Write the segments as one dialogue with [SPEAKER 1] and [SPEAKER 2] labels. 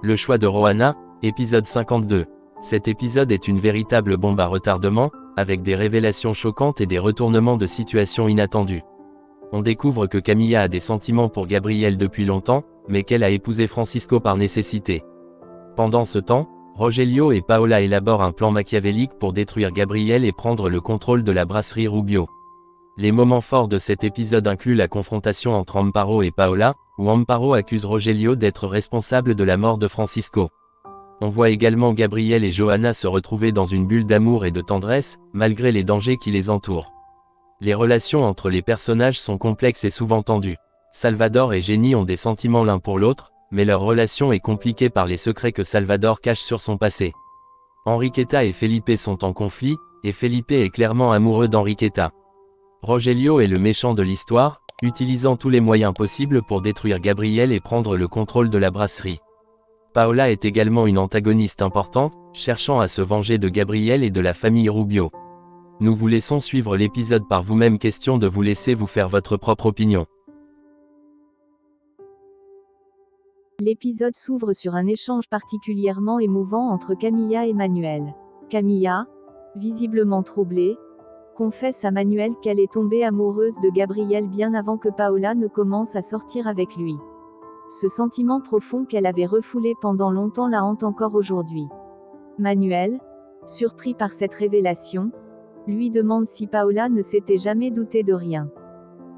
[SPEAKER 1] Le choix de Rohanna, épisode 52. Cet épisode est une véritable bombe à retardement, avec des révélations choquantes et des retournements de situation inattendus. On découvre que Camilla a des sentiments pour Gabriel depuis longtemps, mais qu'elle a épousé Francisco par nécessité. Pendant ce temps, Rogelio et Paola élaborent un plan machiavélique pour détruire Gabriel et prendre le contrôle de la brasserie Rubio. Les moments forts de cet épisode incluent la confrontation entre Amparo et Paola, où Amparo accuse Rogelio d'être responsable de la mort de Francisco. On voit également Gabriel et Johanna se retrouver dans une bulle d'amour et de tendresse, malgré les dangers qui les entourent. Les relations entre les personnages sont complexes et souvent tendues. Salvador et Jenny ont des sentiments l'un pour l'autre, mais leur relation est compliquée par les secrets que Salvador cache sur son passé. Enriqueta et Felipe sont en conflit, et Felipe est clairement amoureux d'Enriqueta. Rogelio est le méchant de l'histoire, utilisant tous les moyens possibles pour détruire Gabriel et prendre le contrôle de la brasserie. Paola est également une antagoniste importante, cherchant à se venger de Gabriel et de la famille Rubio. Nous vous laissons suivre l'épisode par vous-même, question de vous laisser vous faire votre propre opinion.
[SPEAKER 2] L'épisode s'ouvre sur un échange particulièrement émouvant entre Camilla et Manuel. Camilla, visiblement troublée, confesse à Manuel qu'elle est tombée amoureuse de Gabriel bien avant que Paola ne commence à sortir avec lui. Ce sentiment profond qu'elle avait refoulé pendant longtemps la hante encore aujourd'hui. Manuel, surpris par cette révélation, lui demande si Paola ne s'était jamais doutée de rien.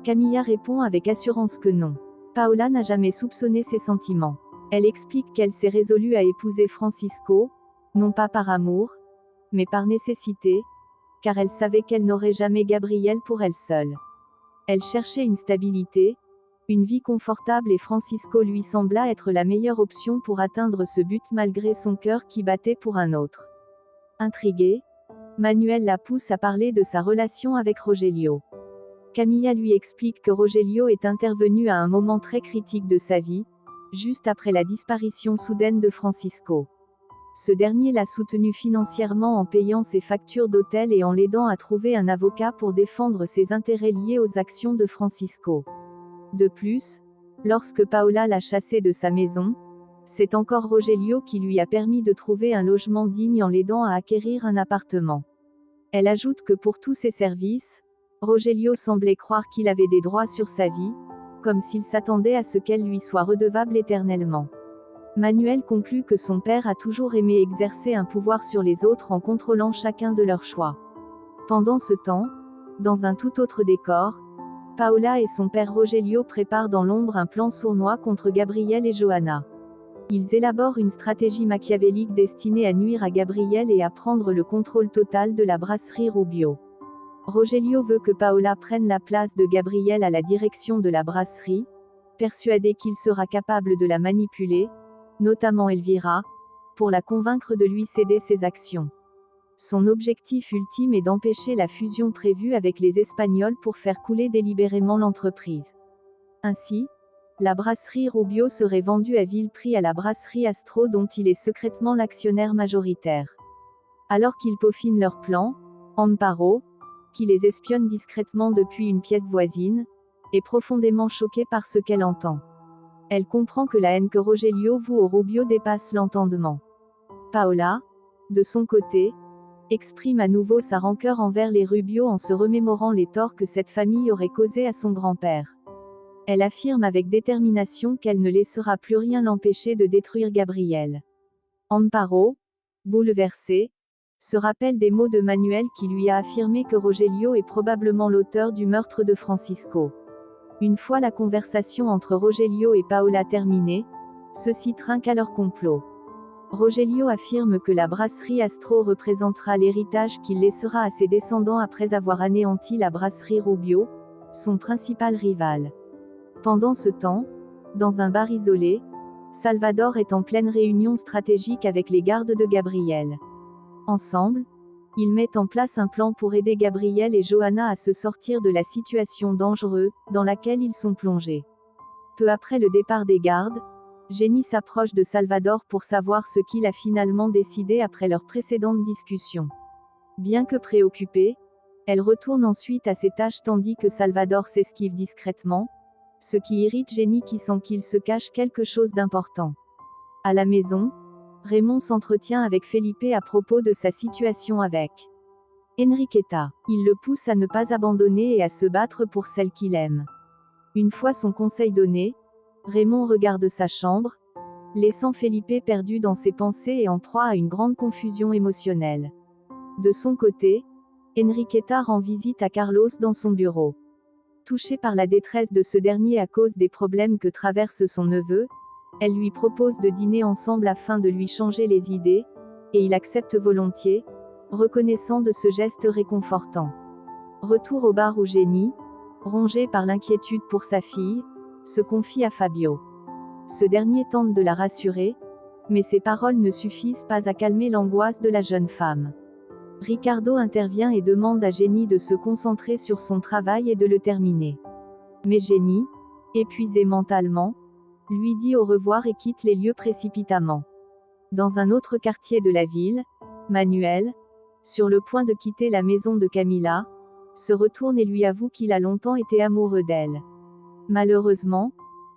[SPEAKER 2] Camilla répond avec assurance que non. Paola n'a jamais soupçonné ses sentiments. Elle explique qu'elle s'est résolue à épouser Francisco, non pas par amour, mais par nécessité, car elle savait qu'elle n'aurait jamais Gabriel pour elle seule. Elle cherchait une stabilité, une vie confortable et Francisco lui sembla être la meilleure option pour atteindre ce but malgré son cœur qui battait pour un autre. Intrigué, Manuel la pousse à parler de sa relation avec Rogelio. Camilla lui explique que Rogelio est intervenu à un moment très critique de sa vie, juste après la disparition soudaine de Francisco. Ce dernier l'a soutenu financièrement en payant ses factures d'hôtel et en l'aidant à trouver un avocat pour défendre ses intérêts liés aux actions de Francisco. De plus, lorsque Paola l'a chassé de sa maison, c'est encore Rogelio qui lui a permis de trouver un logement digne en l'aidant à acquérir un appartement. Elle ajoute que pour tous ses services, Rogelio semblait croire qu'il avait des droits sur sa vie, comme s'il s'attendait à ce qu'elle lui soit redevable éternellement. Manuel conclut que son père a toujours aimé exercer un pouvoir sur les autres en contrôlant chacun de leurs choix. Pendant ce temps, dans un tout autre décor, Paola et son père Rogelio préparent dans l'ombre un plan sournois contre Gabriel et Johanna. Ils élaborent une stratégie machiavélique destinée à nuire à Gabriel et à prendre le contrôle total de la brasserie Rubio. Rogelio veut que Paola prenne la place de Gabriel à la direction de la brasserie, persuadé qu'il sera capable de la manipuler, notamment Elvira, pour la convaincre de lui céder ses actions. Son objectif ultime est d'empêcher la fusion prévue avec les Espagnols pour faire couler délibérément l'entreprise. Ainsi, la brasserie Rubio serait vendue à vil prix à la brasserie Astro dont il est secrètement l'actionnaire majoritaire. Alors qu'ils peaufinent leur plan, Amparo, qui les espionne discrètement depuis une pièce voisine, est profondément choquée par ce qu'elle entend. Elle comprend que la haine que Rogelio voue au Rubio dépasse l'entendement. Paola, de son côté, exprime à nouveau sa rancœur envers les Rubio en se remémorant les torts que cette famille aurait causés à son grand-père. Elle affirme avec détermination qu'elle ne laissera plus rien l'empêcher de détruire Gabriel. Amparo, bouleversée, se rappelle des mots de Manuel qui lui a affirmé que Rogelio est probablement l'auteur du meurtre de Francisco. Une fois la conversation entre Rogelio et Paola terminée, ceux-ci trinquent à leur complot. Rogelio affirme que la brasserie Astro représentera l'héritage qu'il laissera à ses descendants après avoir anéanti la brasserie Rubio, son principal rival. Pendant ce temps, dans un bar isolé, Salvador est en pleine réunion stratégique avec les gardes de Gabriel. Ensemble, ils mettent en place un plan pour aider Gabriel et Johanna à se sortir de la situation dangereuse dans laquelle ils sont plongés. Peu après le départ des gardes, Jenny s'approche de Salvador pour savoir ce qu'il a finalement décidé après leur précédente discussion. Bien que préoccupée, elle retourne ensuite à ses tâches tandis que Salvador s'esquive discrètement, ce qui irrite Jenny qui sent qu'il se cache quelque chose d'important. À la maison, Raymond s'entretient avec Felipe à propos de sa situation avec Enriqueta. Il le pousse à ne pas abandonner et à se battre pour celle qu'il aime. Une fois son conseil donné, Raymond regarde sa chambre, laissant Felipe perdu dans ses pensées et en proie à une grande confusion émotionnelle. De son côté, Enriqueta rend visite à Carlos dans son bureau. Touchée par la détresse de ce dernier à cause des problèmes que traverse son neveu, elle lui propose de dîner ensemble afin de lui changer les idées, et il accepte volontiers, reconnaissant de ce geste réconfortant. Retour au bar où Jenny, rongée par l'inquiétude pour sa fille, se confie à Fabio. Ce dernier tente de la rassurer, mais ses paroles ne suffisent pas à calmer l'angoisse de la jeune femme. Ricardo intervient et demande à Jenny de se concentrer sur son travail et de le terminer. Mais Jenny, épuisée mentalement, lui dit au revoir et quitte les lieux précipitamment. Dans un autre quartier de la ville, Manuel, sur le point de quitter la maison de Camila, se retourne et lui avoue qu'il a longtemps été amoureux d'elle. Malheureusement,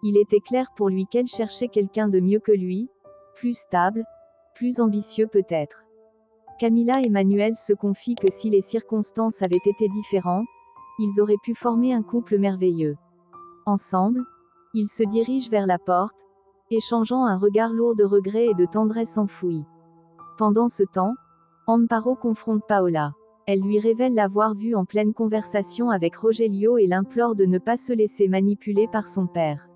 [SPEAKER 2] il était clair pour lui qu'elle cherchait quelqu'un de mieux que lui, plus stable, plus ambitieux peut-être. Camila et Manuel se confient que si les circonstances avaient été différentes, ils auraient pu former un couple merveilleux. Ensemble, ils se dirigent vers la porte, échangeant un regard lourd de regret et de tendresse enfouie. Pendant ce temps, Amparo confronte Paola. Elle lui révèle l'avoir vu en pleine conversation avec Rogelio et l'implore de ne pas se laisser manipuler par son père.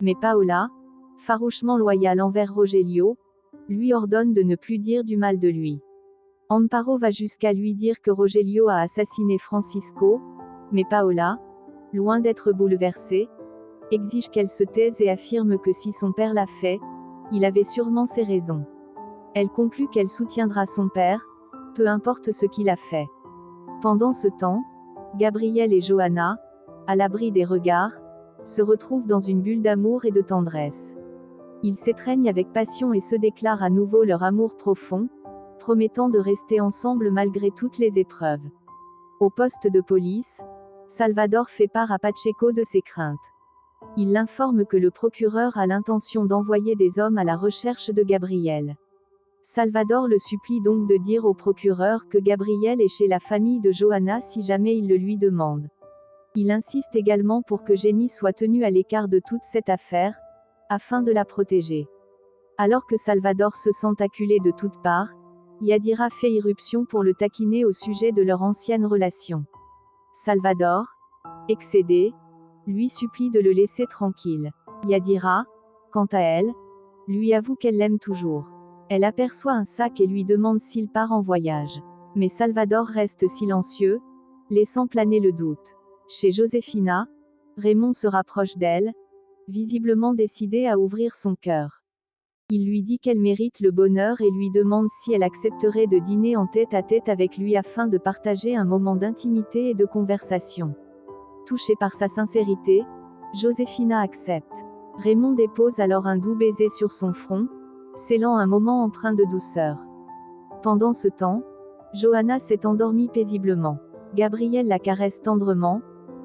[SPEAKER 2] Mais Paola, farouchement loyale envers Rogelio, lui ordonne de ne plus dire du mal de lui. Amparo va jusqu'à lui dire que Rogelio a assassiné Francisco, mais Paola, loin d'être bouleversée, exige qu'elle se taise et affirme que si son père l'a fait, il avait sûrement ses raisons. Elle conclut qu'elle soutiendra son père, peu importe ce qu'il a fait. Pendant ce temps, Gabriel et Johanna, à l'abri des regards, se retrouvent dans une bulle d'amour et de tendresse. Ils s'étreignent avec passion et se déclarent à nouveau leur amour profond, promettant de rester ensemble malgré toutes les épreuves. Au poste de police, Salvador fait part à Pacheco de ses craintes. Il l'informe que le procureur a l'intention d'envoyer des hommes à la recherche de Gabriel. Salvador le supplie donc de dire au procureur que Gabriel est chez la famille de Johanna si jamais il le lui demande. Il insiste également pour que Jenny soit tenue à l'écart de toute cette affaire, afin de la protéger. Alors que Salvador se sent acculé de toutes parts, Yadira fait irruption pour le taquiner au sujet de leur ancienne relation. Salvador, excédé, lui supplie de le laisser tranquille. Yadira, quant à elle, lui avoue qu'elle l'aime toujours. Elle aperçoit un sac et lui demande s'il part en voyage. Mais Salvador reste silencieux, laissant planer le doute. Chez Josefina, Raymond se rapproche d'elle, visiblement décidé à ouvrir son cœur. Il lui dit qu'elle mérite le bonheur et lui demande si elle accepterait de dîner en tête-à-tête avec lui afin de partager un moment d'intimité et de conversation. Touchée par sa sincérité, Josefina accepte. Raymond dépose alors un doux baiser sur son front, scellant un moment empreint de douceur. Pendant ce temps, Johanna s'est endormie paisiblement. Gabriel la caresse tendrement,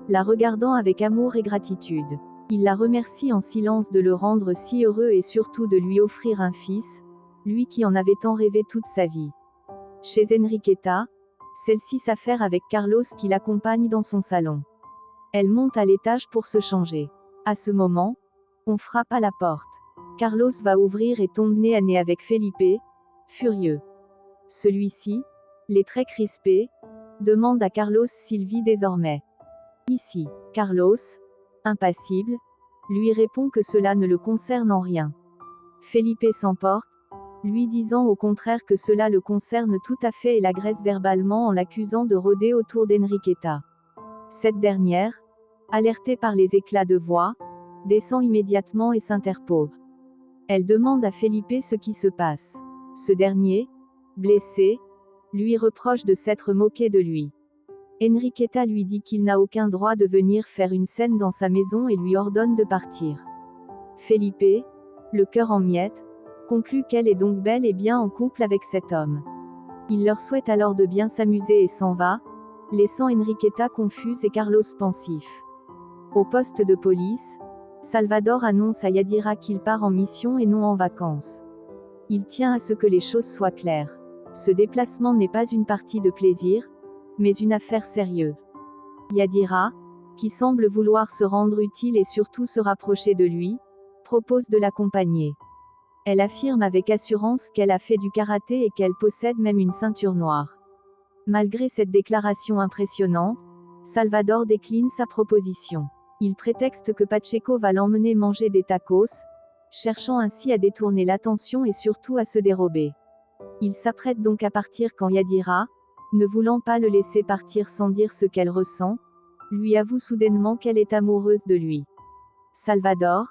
[SPEAKER 2] la regardant avec amour et gratitude. Il la remercie en silence de le rendre si heureux et surtout de lui offrir un fils, lui qui en avait tant rêvé toute sa vie. Chez Enriqueta, celle-ci s'affaire avec Carlos qui l'accompagne dans son salon. Elle monte à l'étage pour se changer. À ce moment, on frappe à la porte. Carlos va ouvrir et tombe nez à nez avec Felipe, furieux. Celui-ci, les traits crispés, demande à Carlos s'il vit désormais ici. Carlos, impassible, lui répond que cela ne le concerne en rien. Felipe s'emporte, lui disant au contraire que cela le concerne tout à fait et l'agresse verbalement en l'accusant de rôder autour d'Enriqueta. Cette dernière, alertée par les éclats de voix, descend immédiatement et s'interpose. Elle demande à Felipe ce qui se passe. Ce dernier, blessé, lui reproche de s'être moqué de lui. Enriqueta lui dit qu'il n'a aucun droit de venir faire une scène dans sa maison et lui ordonne de partir. Felipe, le cœur en miettes, conclut qu'elle est donc bel et bien en couple avec cet homme. Il leur souhaite alors de bien s'amuser et s'en va, laissant Enriqueta confuse et Carlos pensif. Au poste de police, Salvador annonce à Yadira qu'il part en mission et non en vacances. Il tient à ce que les choses soient claires. Ce déplacement n'est pas une partie de plaisir, mais une affaire sérieuse. Yadira, qui semble vouloir se rendre utile et surtout se rapprocher de lui, propose de l'accompagner. Elle affirme avec assurance qu'elle a fait du karaté et qu'elle possède même une ceinture noire. Malgré cette déclaration impressionnante, Salvador décline sa proposition. Il prétexte que Pacheco va l'emmener manger des tacos, cherchant ainsi à détourner l'attention et surtout à se dérober. Il s'apprête donc à partir quand Yadira, ne voulant pas le laisser partir sans dire ce qu'elle ressent, lui avoue soudainement qu'elle est amoureuse de lui. Salvador,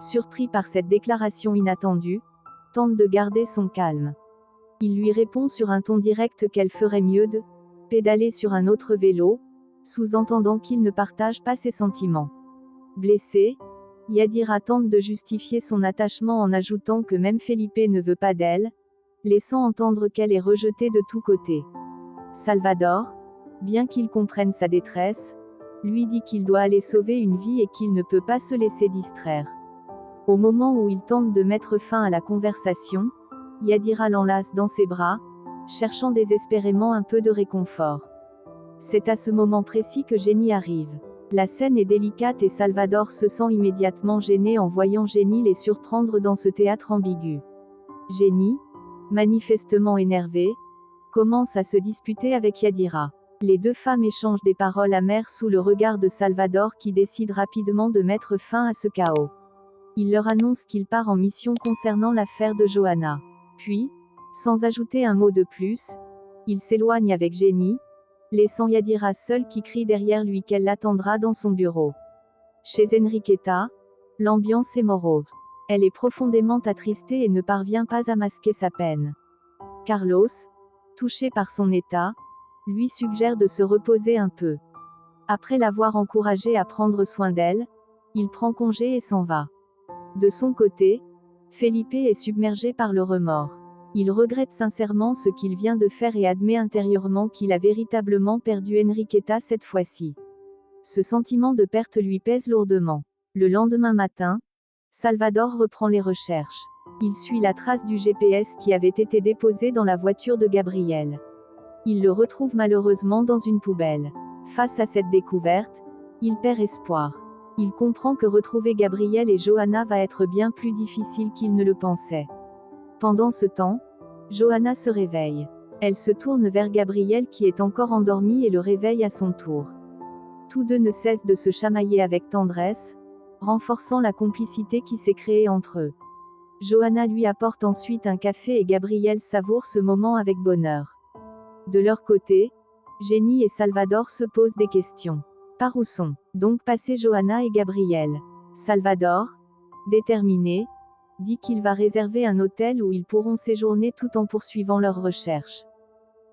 [SPEAKER 2] surpris par cette déclaration inattendue, tente de garder son calme. Il lui répond sur un ton direct qu'elle ferait mieux de pédaler sur un autre vélo, sous-entendant qu'il ne partage pas ses sentiments. Blessée, Yadira tente de justifier son attachement en ajoutant que même Felipe ne veut pas d'elle, laissant entendre qu'elle est rejetée de tous côtés. Salvador, bien qu'il comprenne sa détresse, lui dit qu'il doit aller sauver une vie et qu'il ne peut pas se laisser distraire. Au moment où il tente de mettre fin à la conversation, Yadira l'enlace dans ses bras, cherchant désespérément un peu de réconfort. C'est à ce moment précis que Jenny arrive. La scène est délicate et Salvador se sent immédiatement gêné en voyant Jenny les surprendre dans ce théâtre ambigu. Jenny, manifestement énervée, commence à se disputer avec Yadira. Les deux femmes échangent des paroles amères sous le regard de Salvador qui décide rapidement de mettre fin à ce chaos. Il leur annonce qu'il part en mission concernant l'affaire de Johanna. Puis, sans ajouter un mot de plus, il s'éloigne avec Jenny, laissant Yadira seule qui crie derrière lui qu'elle l'attendra dans son bureau. Chez Enriqueta, l'ambiance est morose. Elle est profondément attristée et ne parvient pas à masquer sa peine. Carlos, touché par son état, lui suggère de se reposer un peu. Après l'avoir encouragée à prendre soin d'elle, il prend congé et s'en va. De son côté, Felipe est submergé par le remords. Il regrette sincèrement ce qu'il vient de faire et admet intérieurement qu'il a véritablement perdu Enriqueta cette fois-ci. Ce sentiment de perte lui pèse lourdement. Le lendemain matin, Salvador reprend les recherches. Il suit la trace du GPS qui avait été déposé dans la voiture de Gabriel. Il le retrouve malheureusement dans une poubelle. Face à cette découverte, il perd espoir. Il comprend que retrouver Gabriel et Johanna va être bien plus difficile qu'il ne le pensait. Pendant ce temps, Johanna se réveille. Elle se tourne vers Gabriel qui est encore endormi et le réveille à son tour. Tous deux ne cessent de se chamailler avec tendresse, renforçant la complicité qui s'est créée entre eux. Johanna lui apporte ensuite un café et Gabriel savoure ce moment avec bonheur. De leur côté, Jenny et Salvador se posent des questions. Par où sont donc passés Johanna et Gabriel? Salvador, déterminé, dit qu'il va réserver un hôtel où ils pourront séjourner tout en poursuivant leurs recherches.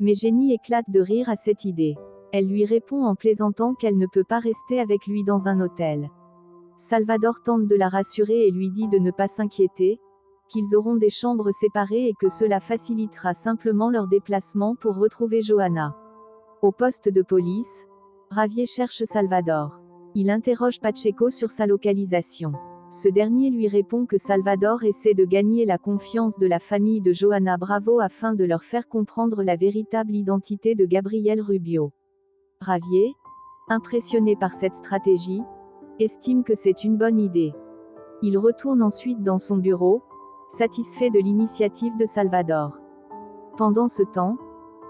[SPEAKER 2] Mais Jenny éclate de rire à cette idée. Elle lui répond en plaisantant qu'elle ne peut pas rester avec lui dans un hôtel. Salvador tente de la rassurer et lui dit de ne pas s'inquiéter, qu'ils auront des chambres séparées et que cela facilitera simplement leur déplacement pour retrouver Johanna. Au poste de police, Javier cherche Salvador. Il interroge Pacheco sur sa localisation. Ce dernier lui répond que Salvador essaie de gagner la confiance de la famille de Johanna Bravo afin de leur faire comprendre la véritable identité de Gabriel Rubio. Javier, impressionné par cette stratégie, estime que c'est une bonne idée. Il retourne ensuite dans son bureau, satisfait de l'initiative de Salvador. Pendant ce temps,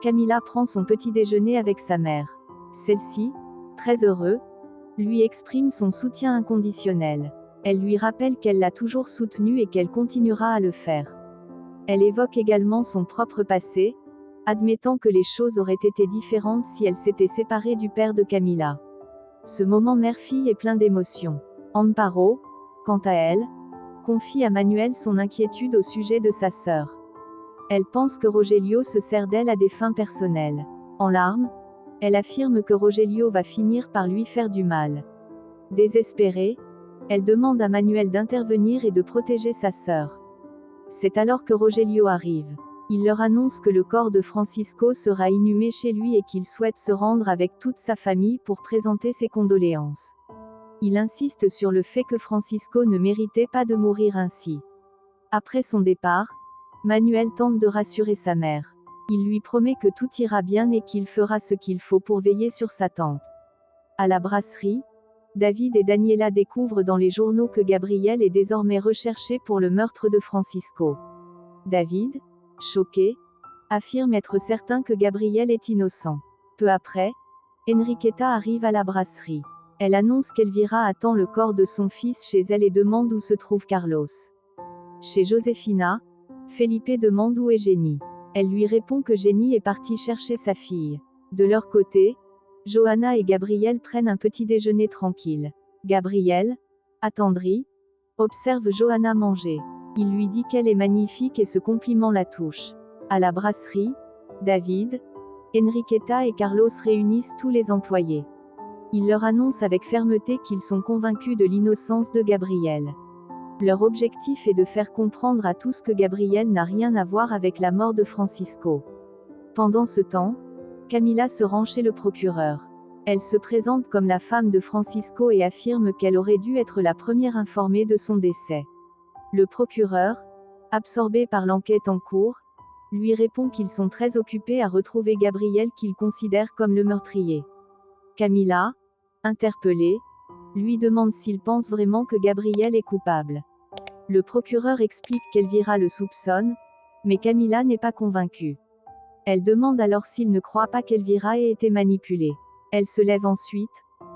[SPEAKER 2] Camila prend son petit déjeuner avec sa mère. Celle-ci, très heureuse, lui exprime son soutien inconditionnel. Elle lui rappelle qu'elle l'a toujours soutenu et qu'elle continuera à le faire. Elle évoque également son propre passé, admettant que les choses auraient été différentes si elle s'était séparée du père de Camila. Ce moment mère-fille est plein d'émotions. Amparo, quant à elle, confie à Manuel son inquiétude au sujet de sa sœur. Elle pense que Rogelio se sert d'elle à des fins personnelles. En larmes, elle affirme que Rogelio va finir par lui faire du mal. Désespérée, elle demande à Manuel d'intervenir et de protéger sa sœur. C'est alors que Rogelio arrive. Il leur annonce que le corps de Francisco sera inhumé chez lui et qu'il souhaite se rendre avec toute sa famille pour présenter ses condoléances. Il insiste sur le fait que Francisco ne méritait pas de mourir ainsi. Après son départ, Manuel tente de rassurer sa mère. Il lui promet que tout ira bien et qu'il fera ce qu'il faut pour veiller sur sa tante. À la brasserie, David et Daniela découvrent dans les journaux que Gabriel est désormais recherché pour le meurtre de Francisco. David, choqué, affirme être certain que Gabriel est innocent. Peu après, Enriqueta arrive à la brasserie. Elle annonce qu'Elvira attend le corps de son fils chez elle et demande où se trouve Carlos. Chez Josefina, Felipe demande où est Jenny. Elle lui répond que Jenny est partie chercher sa fille. De leur côté, Johanna et Gabriel prennent un petit déjeuner tranquille. Gabriel, attendri, observe Johanna manger. Il lui dit qu'elle est magnifique et ce compliment la touche. À la brasserie, David, Enriqueta et Carlos réunissent tous les employés. Ils leur annoncent avec fermeté qu'ils sont convaincus de l'innocence de Gabriel. Leur objectif est de faire comprendre à tous que Gabriel n'a rien à voir avec la mort de Francisco. Pendant ce temps, Camila se rend chez le procureur. Elle se présente comme la femme de Francisco et affirme qu'elle aurait dû être la première informée de son décès. Le procureur, absorbé par l'enquête en cours, lui répond qu'ils sont très occupés à retrouver Gabriel qu'ils considèrent comme le meurtrier. Camila, interpellée, lui demande s'il pense vraiment que Gabriel est coupable. Le procureur explique qu'Elvira le soupçonne, mais Camila n'est pas convaincue. Elle demande alors s'il ne croit pas qu'Elvira ait été manipulée. Elle se lève ensuite,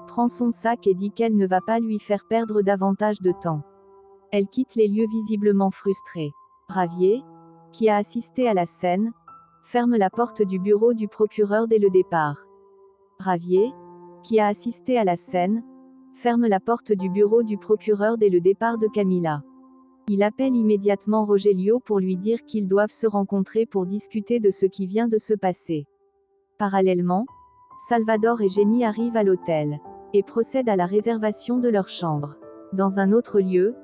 [SPEAKER 2] prend son sac et dit qu'elle ne va pas lui faire perdre davantage de temps. Elle quitte les lieux visiblement frustrée. Ravier, qui a assisté à la scène, ferme la porte du bureau du procureur dès le départ. Ravier, qui a assisté à la scène, ferme la porte du bureau du procureur dès le départ de Camila. Il appelle immédiatement Rogelio pour lui dire qu'ils doivent se rencontrer pour discuter de ce qui vient de se passer. Parallèlement, Salvador et Jenny arrivent à l'hôtel, et procèdent à la réservation de leur chambre. Dans un autre lieu,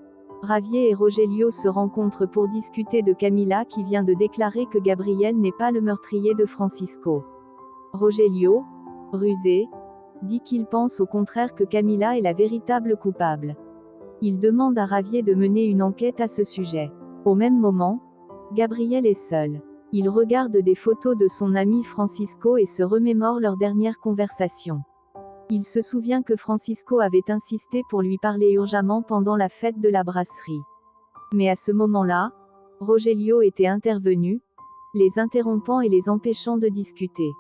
[SPEAKER 2] Ravier et Rogelio se rencontrent pour discuter de Camila qui vient de déclarer que Gabriel n'est pas le meurtrier de Francisco. Rogelio, rusé, dit qu'il pense au contraire que Camila est la véritable coupable. Il demande à Ravier de mener une enquête à ce sujet. Au même moment, Gabriel est seul. Il regarde des photos de son ami Francisco et se remémore leur dernière conversation. Il se souvient que Francisco avait insisté pour lui parler urgemment pendant la fête de la brasserie. Mais à ce moment-là, Rogelio était intervenu, les interrompant et les empêchant de discuter.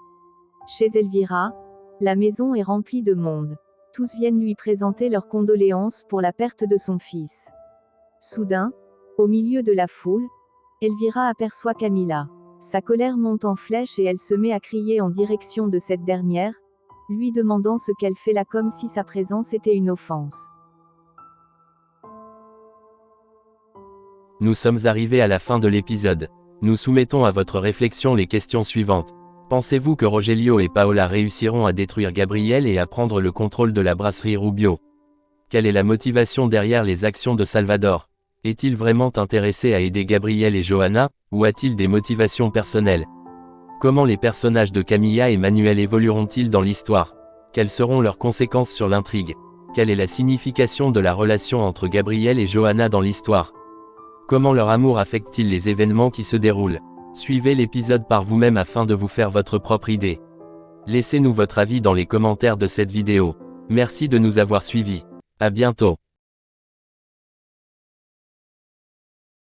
[SPEAKER 2] Chez Elvira, la maison est remplie de monde. Tous viennent lui présenter leurs condoléances pour la perte de son fils. Soudain, au milieu de la foule, Elvira aperçoit Camila. Sa colère monte en flèche et elle se met à crier en direction de cette dernière, lui demandant ce qu'elle fait là comme si sa présence était une offense.
[SPEAKER 1] Nous sommes arrivés à la fin de l'épisode. Nous soumettons à votre réflexion les questions suivantes. Pensez-vous que Rogelio et Paola réussiront à détruire Gabriel et à prendre le contrôle de la brasserie Rubio? Quelle est la motivation derrière les actions de Salvador? Est-il vraiment intéressé à aider Gabriel et Johanna, ou a-t-il des motivations personnelles? Comment les personnages de Camilla et Manuel évolueront-ils dans l'histoire? Quelles seront leurs conséquences sur l'intrigue? Quelle est la signification de la relation entre Gabriel et Johanna dans l'histoire? Comment leur amour affecte-t-il les événements qui se déroulent? Suivez l'épisode par vous-même afin de vous faire votre propre idée. Laissez-nous votre avis dans les commentaires de cette vidéo. Merci de nous avoir suivis. À bientôt.